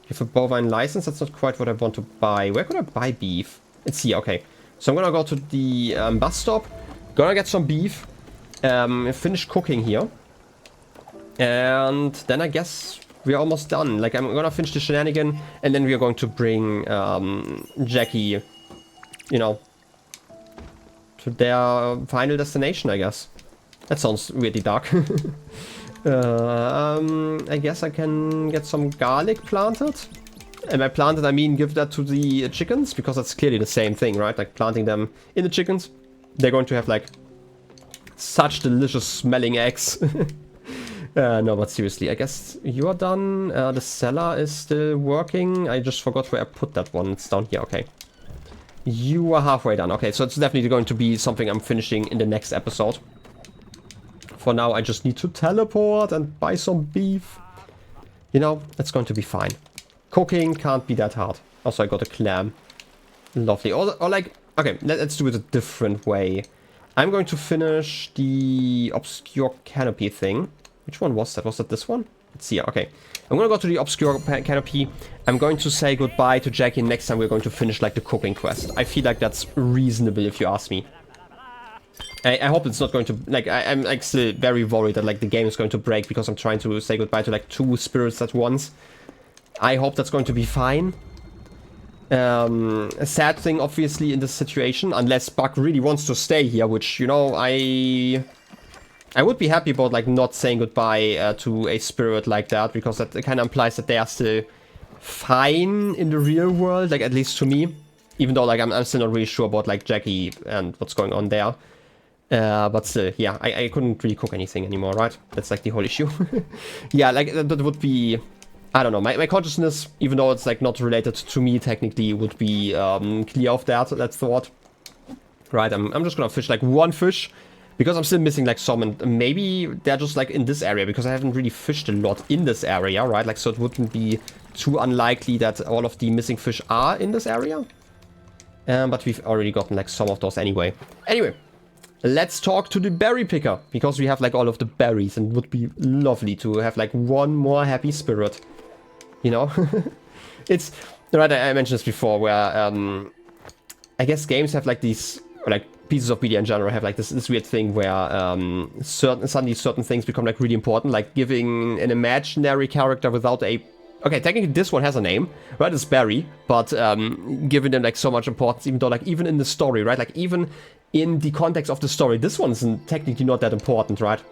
You have a bovine license? That's not quite what I want to buy. Where could I buy beef? It's here, okay. So I'm gonna go to the bus stop. Gonna get some beef. Finish cooking here. And then I guess we're almost done. Like, I'm gonna finish the shenanigan. And then we are going to bring Jackie, you know, to their final destination, I guess. That sounds really dark. I guess I can get some garlic planted. And by planted, I mean give that to the chickens, because that's clearly the same thing, right? Like planting them in the chickens. They're going to have like such delicious smelling eggs. No, but seriously, I guess you are done. The cellar is still working. I just forgot where I put that one. It's down here, okay. You are halfway done. Okay, so it's definitely going to be something I'm finishing in the next episode. For now, I just need to teleport and buy some beef. You know, it's going to be fine. Cooking can't be that hard. Also, I got a clam. Lovely. Or like, okay, let's do it a different way. I'm going to finish the obscure canopy thing. Which one was that? Was that this one? Let's see. Okay. I'm going to go to the obscure canopy. I'm going to say goodbye to Jackie. Next time we're going to finish like the cooking quest. I feel like that's reasonable if you ask me. I hope it's not going to, like, I'm like still very worried that like the game is going to break because I'm trying to say goodbye to like 2 spirits at once. I hope that's going to be fine. A sad thing obviously in this situation, unless Buck really wants to stay here, which, you know, I I would be happy about like not saying goodbye to a spirit like that, because that kind of implies that they are still fine in the real world, like at least to me. Even though like I'm still not really sure about like Jackie and what's going on there. But still, yeah, I couldn't really cook anything anymore, right? That's like the whole issue. Yeah, like that would be, I don't know, my consciousness, even though it's like not related to me technically, would be clear of that thought. Right, I'm just gonna fish like one fish, because I'm still missing like some, and maybe they're just like in this area, because I haven't really fished a lot in this area, right? Like, so it wouldn't be too unlikely that all of the missing fish are in this area. But we've already gotten like some of those anyway. Anyway, let's talk to the berry picker, because we have like all of the berries, and it would be lovely to have like one more happy spirit, you know? It's, right, I mentioned this before, where I guess games have like these, or like pieces of media in general have like this weird thing where suddenly certain things become like really important, like giving an imaginary character without a... Okay, technically this one has a name, right? It's Barry, but giving them like so much importance, even though like even in the story, right? Like even in the context of the story, this one's technically not that important, right?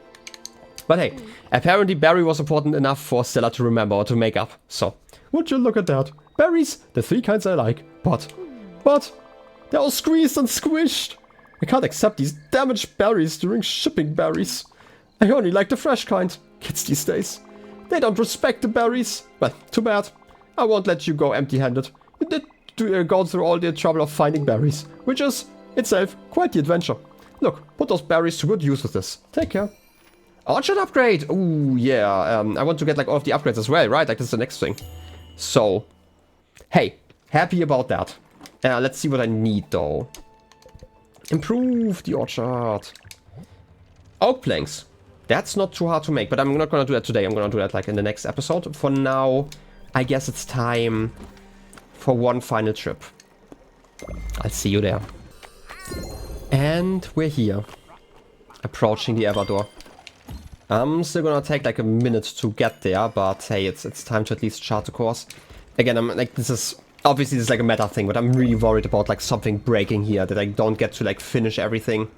But hey, apparently Barry was important enough for Stella to remember or to make up. So, would you look at that? Berries, the 3 kinds I like, but they're all squeezed and squished. I can't accept these damaged berries during shipping berries. I only like the fresh kind. Kids these days, they don't respect the berries. Well, too bad. I won't let you go empty-handed. You did go through all the trouble of finding berries, which is, itself, quite the adventure. Look, put those berries to good use with this. Take care. Orchard upgrade! Ooh, yeah. I want to get like all of the upgrades as well, right? Like this is the next thing. So, hey, happy about that. Let's see what I need though. Improve the orchard. Oak planks. That's not too hard to make, but I'm not gonna do that today. I'm gonna do that like in the next episode. For now, I guess it's time for one final trip. I'll see you there. And we're here. Approaching the Everdor. I'm still gonna take like a minute to get there, but hey, it's time to at least chart the course. Again, I'm like, this is like a meta thing, but I'm really worried about like something breaking here, that I don't get to like finish everything.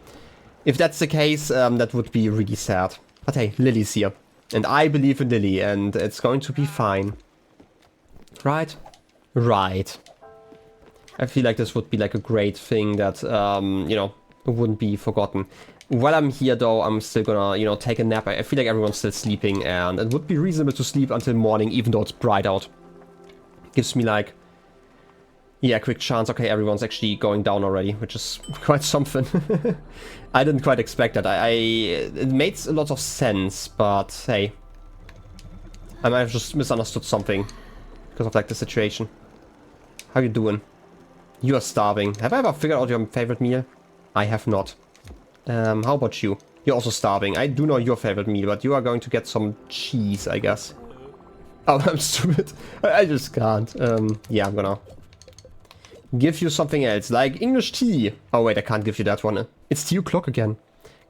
If that's the case, that would be really sad. But hey, Lily's here. And I believe in Lily, and it's going to be fine. Right? Right. I feel like this would be like a great thing that, you know, wouldn't be forgotten. While I'm here though, I'm still gonna, you know, take a nap. I feel like everyone's still sleeping, and it would be reasonable to sleep until morning, even though it's bright out. Gives me like, yeah, quick chance. Okay, everyone's actually going down already, which is quite something. I didn't quite expect that. It made a lot of sense, but hey, I might have just misunderstood something because of like the situation. How you doing? You are starving. Have I ever figured out your favorite meal? I have not. How about you? You're also starving. I do know your favorite meal, but you are going to get some cheese, I guess. Oh, I'm stupid. I just can't. Yeah, I'm gonna give you something else, like English tea. Oh wait, I can't give you that one. It's 2 o'clock again.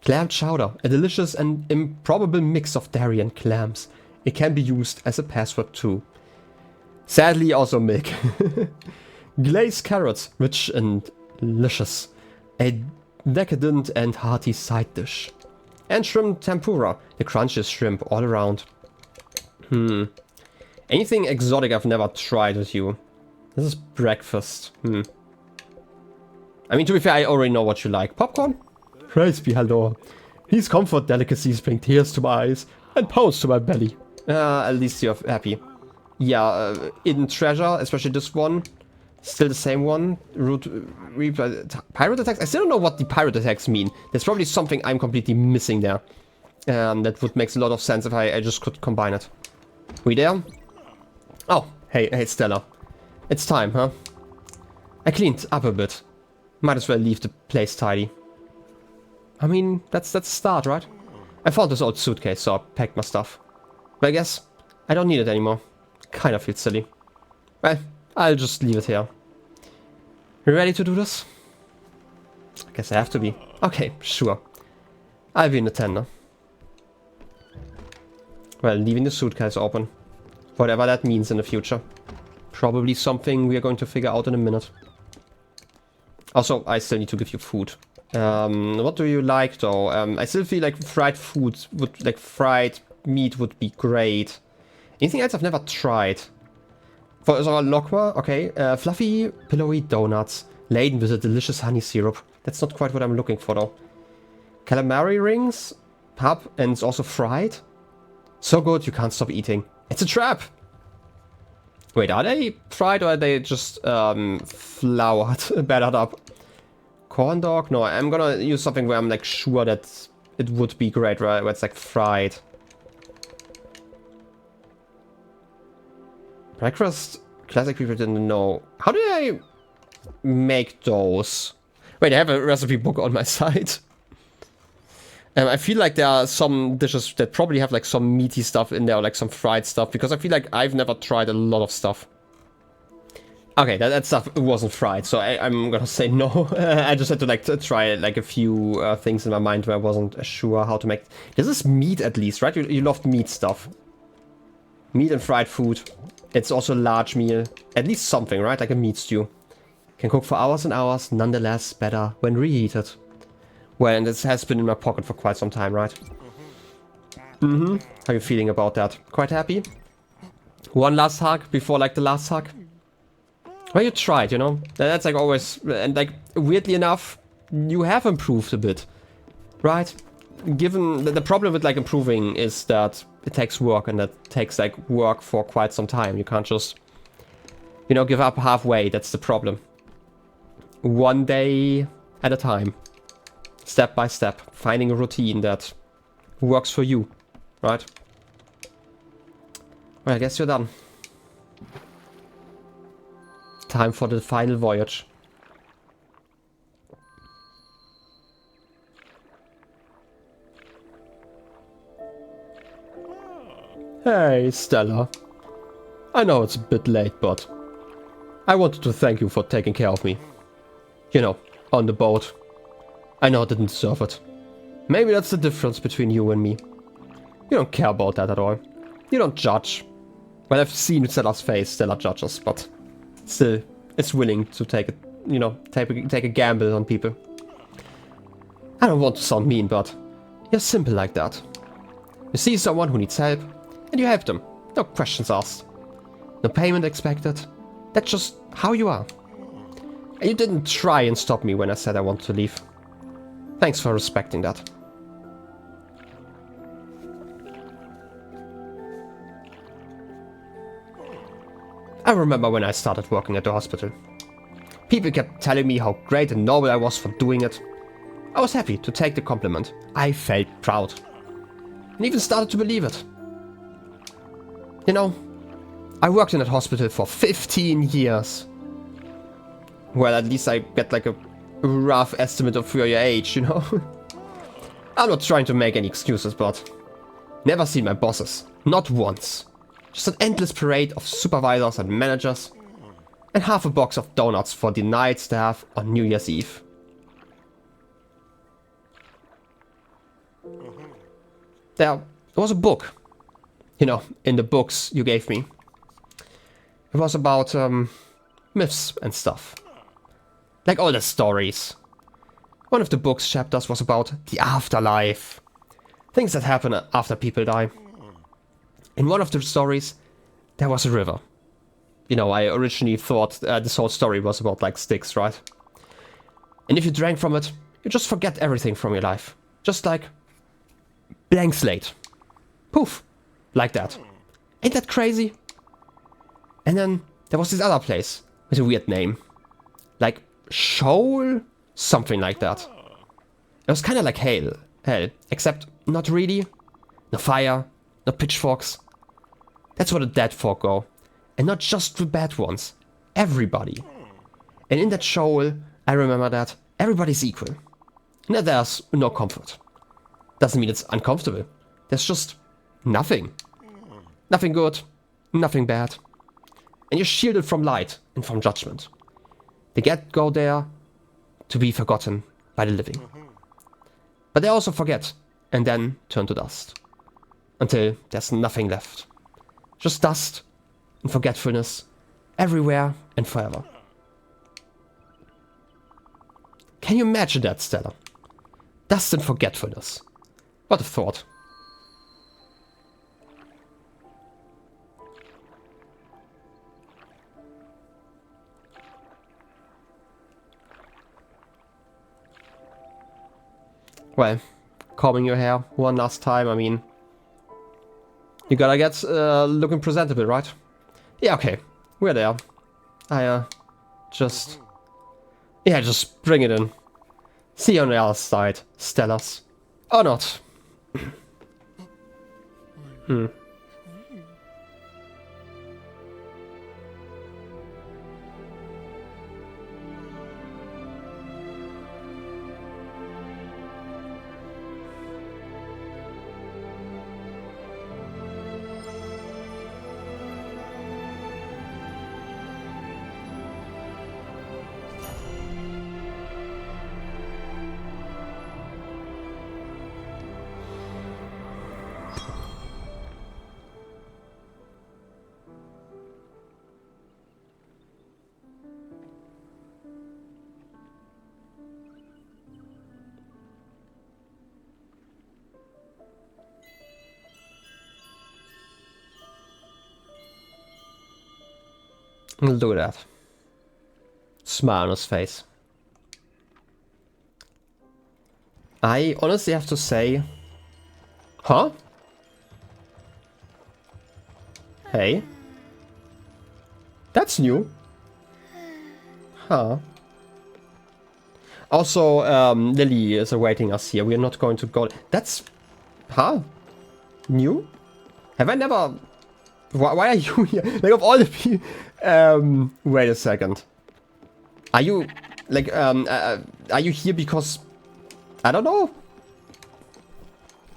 Clam chowder, a delicious and improbable mix of dairy and clams. It can be used as a password too. Sadly, also milk. Glazed carrots, rich and delicious. A decadent and hearty side dish. And shrimp tempura, the crunchiest shrimp all around. Anything exotic I've never tried with you. This is breakfast. I mean, to be fair, I already know what you like. Popcorn? Praise be hello. These comfort delicacies bring tears to my eyes and pounds to my belly. At least you're happy. Yeah, hidden treasure, especially this one. Still the same one. Pirate attacks? I still don't know what the pirate attacks mean. There's probably something I'm completely missing there. That would make a lot of sense if I just could combine it. We there? Oh, hey Stella. It's time, huh? I cleaned up a bit. Might as well leave the place tidy. I mean, that's a start, right? I found this old suitcase, so I packed my stuff. But I guess I don't need it anymore. Kinda feels silly. Well, I'll just leave it here. You ready to do this? I guess I have to be. Okay, sure. I'll be an attender. Well, leaving the suitcase open. Whatever that means in the future. Probably something we are going to figure out in a minute. Also, I still need to give you food. What do you like though? I still feel like fried foods would, like fried meat would be great. Anything else I've never tried? For so Lokma, okay. Fluffy, pillowy donuts, laden with a delicious honey syrup. That's not quite what I'm looking for though. Calamari rings, pub, and it's also fried. So good you can't stop eating. It's a trap! Wait, are they fried or are they just floured, battered up? Corn dog? No, I'm gonna use something where I'm like sure that it would be great, right? Where it's like fried. Breakfast? Classic people didn't know. How do I make those? Wait, I have a recipe book on my side. I feel like there are some dishes that probably have like some meaty stuff in there, or like some fried stuff, because I feel like I've never tried a lot of stuff. Okay, that stuff wasn't fried, so I'm gonna say no. I just had to like try like a few things in my mind where I wasn't sure how to make. This is meat at least, right? You loved meat stuff. Meat and fried food. It's also a large meal. At least something, right? Like a meat stew. Can cook for hours and hours, nonetheless better when reheated. Well, and this has been in my pocket for quite some time, right? Mm-hmm. How are you feeling about that? Quite happy? One last hug before like the last hug? Well, you tried, you know? That's like always... And like, weirdly enough, you have improved a bit. Right? Given... The problem with like improving is that it takes work, and that takes like work for quite some time. You can't just, you know, give up halfway. That's the problem. One day at a time. Step by step, finding a routine that works for you, right? Well, I guess you're done. Time for the final voyage. Hey, Stella. I know it's a bit late, but I wanted to thank you for taking care of me. You know, on the boat. I know I didn't deserve it. Maybe that's the difference between you and me. You don't care about that at all. You don't judge. Well, I've seen Stella's face, Stella judges, but still, it's willing to take a, you know, take a gamble on people. I don't want to sound mean, but you're simple like that. You see someone who needs help, and you help them. No questions asked. No payment expected. That's just how you are. And you didn't try and stop me when I said I wanted to leave. Thanks for respecting that. I remember when I started working at the hospital. People kept telling me how great and noble I was for doing it. I was happy to take the compliment. I felt proud. And even started to believe it. You know, I worked in that hospital for 15 years. Well, at least I get like a rough estimate of your age, you know? I'm not trying to make any excuses, but never seen my bosses. Not once. Just an endless parade of supervisors and managers. And half a box of donuts for the night staff on New Year's Eve. There was a book. You know, in the books you gave me. It was about myths and stuff. Like all the stories. One of the book's chapters was about the afterlife. Things that happen after people die. In one of the stories, there was a river. You know, I originally thought this whole story was about like Styx, right? And if you drank from it, you just forget everything from your life. Just like blank slate. Poof. Like that. Ain't that crazy? And then there was this other place with a weird name. Like Sheol? Something like that. It was kind of like hell, except not really. No fire, no pitchforks. That's where the dead folk go. And not just the bad ones. Everybody. And in that Sheol, I remember that everybody's equal. And that there's no comfort. Doesn't mean it's uncomfortable. There's just nothing. Nothing good, nothing bad. And you're shielded from light and from judgment. They go there to be forgotten by the living. But they also forget and then turn to dust. Until there's nothing left. Just dust and forgetfulness everywhere and forever. Can you imagine that, Stella? Dust and forgetfulness. What a thought. Well, combing your hair one last time, I mean... You gotta get looking presentable, right? Yeah, okay. We're there. Just... Yeah, just bring it in. See you on the other side, Stellas. Or not. Look at that. Smile on his face. I honestly have to say... Huh? Hey? That's new. Huh. Also, Lily is awaiting us here. We are not going to go... That's... Huh? New? Have I never... Why are you here? Like, of all the people... wait a second. Are you... Like, are you here because... I don't know.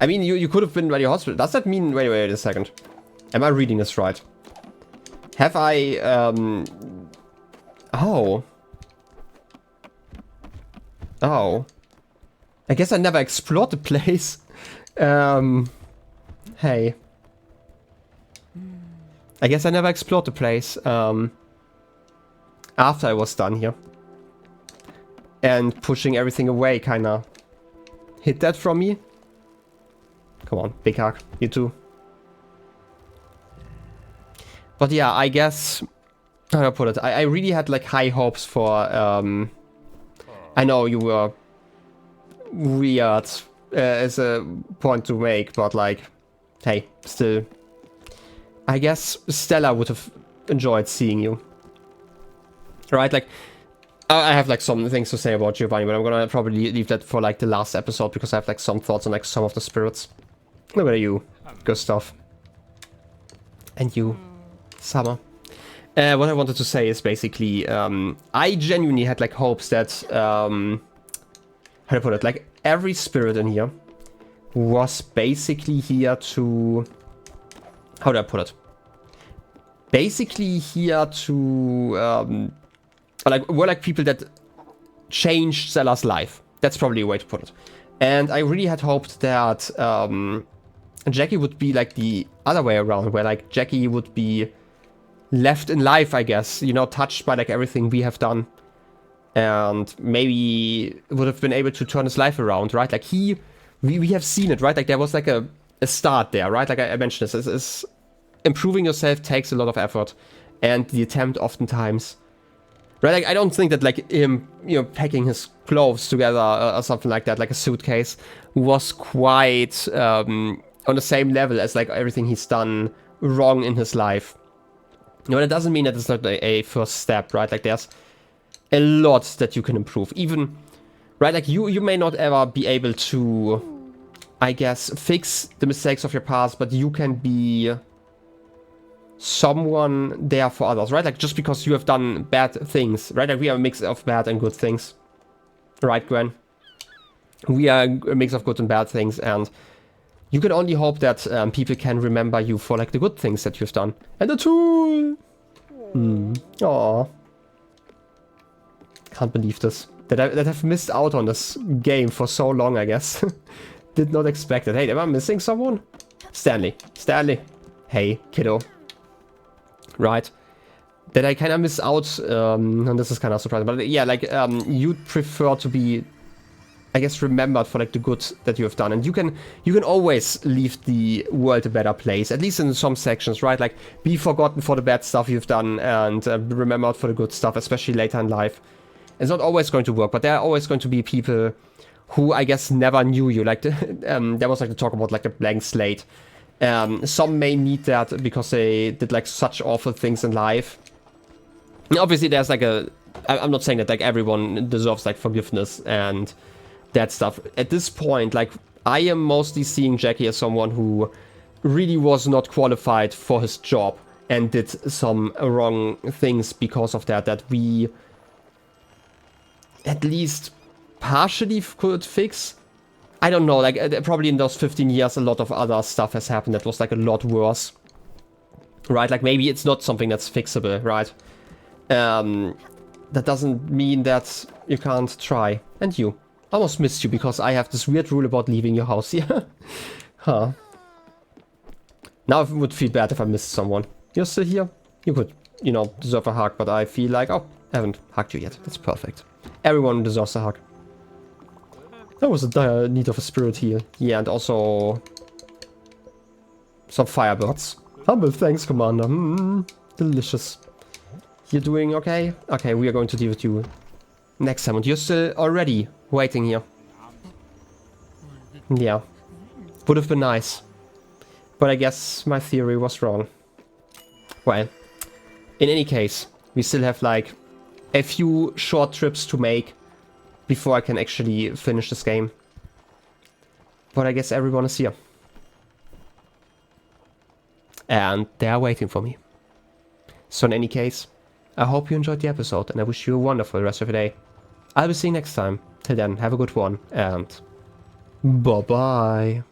I mean, you could have been by the hospital. Does that mean... Wait a second. Am I reading this right? Have I... Oh. Oh. I guess I never explored the place. Hey. I guess I never explored the place, after I was done here. And pushing everything away kinda hid that from me. Come on, big hug, you too. But yeah, I guess, how do I put it? I really had like high hopes for, I know you were weird as a point to make, but like, hey, still. I guess Stella would have enjoyed seeing you. Right, like, I have like some things to say about Giovanni, but I'm gonna probably leave that for like the last episode, because I have like some thoughts on like some of the spirits. Look at you, Gustav. And you, Summer. What I wanted to say is basically, I genuinely had like hopes that, how do I put it, like every spirit in here was basically here to, how do I put it? Basically here to, like, we're like people that changed Stella's life. That's probably a way to put it. And I really had hoped that Jackie would be like the other way around, where like Jackie would be left in life, I guess, you know, touched by like everything we have done. And maybe would have been able to turn his life around, right? Like we have seen it, right? Like there was like a start there, right? Like I mentioned this is improving yourself takes a lot of effort. And the attempt oftentimes, right? Like I don't think that like him, you know, packing his clothes together or something like that, like a suitcase, was quite on the same level as like everything he's done wrong in his life. You know, that doesn't mean that it's not a first step, right? Like there's a lot that you can improve. Even, right, like you may not ever be able to, I guess, fix the mistakes of your past, but you can be someone there for others, right? Like just because you have done bad things, right? Like we are a mix of bad and good things, right, Gwen? We are a mix of good and bad things, and you can only hope that people can remember you for like the good things that you've done. And the tool! Aww. Can't believe this. That I've missed out on this game for so long, I guess. Did not expect it. Hey, am I missing someone? Stanley. Stanley. Hey, kiddo. Right. that I kind of miss out, and this is kind of surprising, but yeah, like, you'd prefer to be, I guess, remembered for like the good that you have done, and you can always leave the world a better place, at least in some sections, right? Like, be forgotten for the bad stuff you've done, and be remembered for the good stuff, especially later in life. It's not always going to work, but there are always going to be people who, I guess, never knew you. Like, there was like the talk about like a blank slate. Some may need that because they did like such awful things in life. And obviously, there's like I'm not saying that like everyone deserves like forgiveness and that stuff. At this point, like, I am mostly seeing Jackie as someone who really was not qualified for his job and did some wrong things because of that we at least partially could fix. I don't know, like, probably in those 15 years a lot of other stuff has happened that was like a lot worse, right? Like, maybe it's not something that's fixable, right? That doesn't mean that you can't try. And you. I almost missed you because I have this weird rule about leaving your house here. Huh. Now it would feel bad if I missed someone. You're still here? You could, you know, deserve a hug, but I feel like, oh, I haven't hugged you yet. That's perfect. Everyone deserves a hug. That was a dire need of a spirit heal. Yeah, and also some firebirds. Humble thanks, Commander. Delicious. You're doing okay? Okay, we are going to deal with you next time. And you're still already waiting here. Yeah. Would have been nice. But I guess my theory was wrong. Well, in any case, we still have like a few short trips to make before I can actually finish this game. But I guess everyone is here. And they are waiting for me. So in any case, I hope you enjoyed the episode and I wish you a wonderful rest of your day. I'll be seeing you next time. Till then, have a good one and bye-bye.